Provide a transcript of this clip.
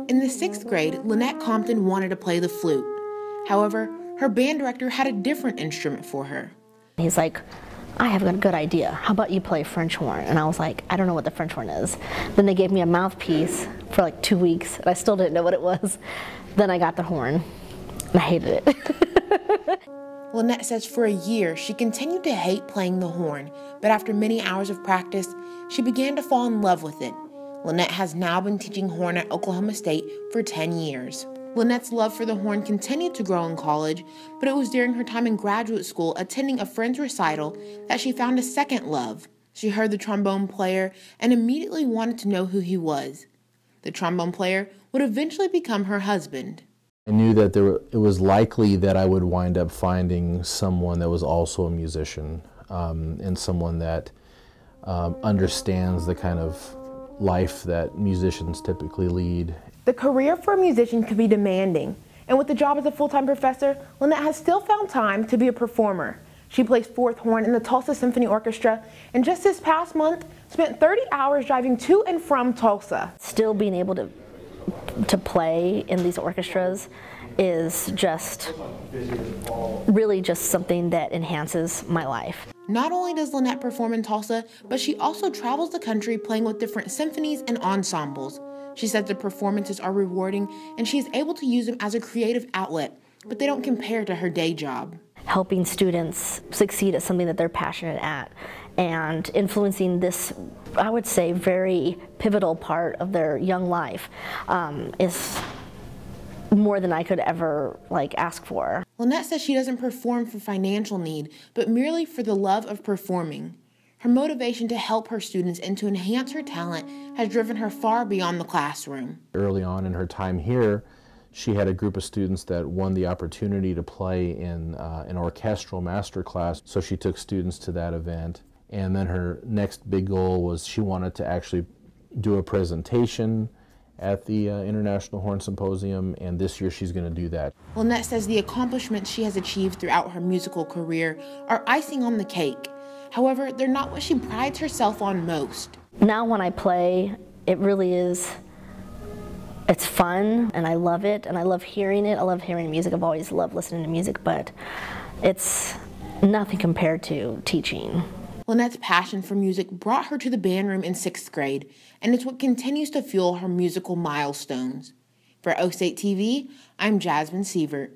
In the 6th grade, Lanette Compton wanted to play the flute. However, her band director had a different instrument for her. He's like, I have a good idea. How about you play French horn? And I was like, I don't know what the French horn is. Then they gave me a mouthpiece for like 2 weeks, and I still didn't know what it was. Then I got the horn, and I hated it. Lanette says for a year, she continued to hate playing the horn, but after many hours of practice, she began to fall in love with it. Lanette has now been teaching horn at Oklahoma State for 10 years. Lanette's love for the horn continued to grow in college, but it was during her time in graduate school attending a friend's recital that she found a second love. She heard the trombone player and immediately wanted to know who he was. The trombone player would eventually become her husband. I knew that it was likely that I would wind up finding someone that was also a musician, and someone that understands the kind of life that musicians typically lead. The career for a musician can be demanding, and with the job as a full-time professor, Lanette has still found time to be a performer. She plays fourth horn in the Tulsa Symphony Orchestra, and just this past month, spent 30 hours driving to and from Tulsa. Still being able to play in these orchestras is just really just something that enhances my life. Not only does Lanette perform in Tulsa, but she also travels the country playing with different symphonies and ensembles. She says the performances are rewarding and she is able to use them as a creative outlet, but they don't compare to her day job. Helping students succeed at something that they're passionate at and influencing this, I would say, very pivotal part of their young life is more than I could ever ask for. Lanette says she doesn't perform for financial need, but merely for the love of performing. Her motivation to help her students and to enhance her talent has driven her far beyond the classroom. Early on in her time here, she had a group of students that won the opportunity to play in an orchestral master class, so she took students to that event. And then her next big goal was she wanted to actually do a presentation at the International Horn Symposium, and this year she's going to do that. Lanette says the accomplishments she has achieved throughout her musical career are icing on the cake. However, they're not what she prides herself on most. Now when I play, it really is, it's fun, and I love it, and I love hearing it. I love hearing music. I've always loved listening to music, but it's nothing compared to teaching. Lanette's passion for music brought her to the band room in 6th grade, and it's what continues to fuel her musical milestones. For O State TV, I'm Jasmine Sievert.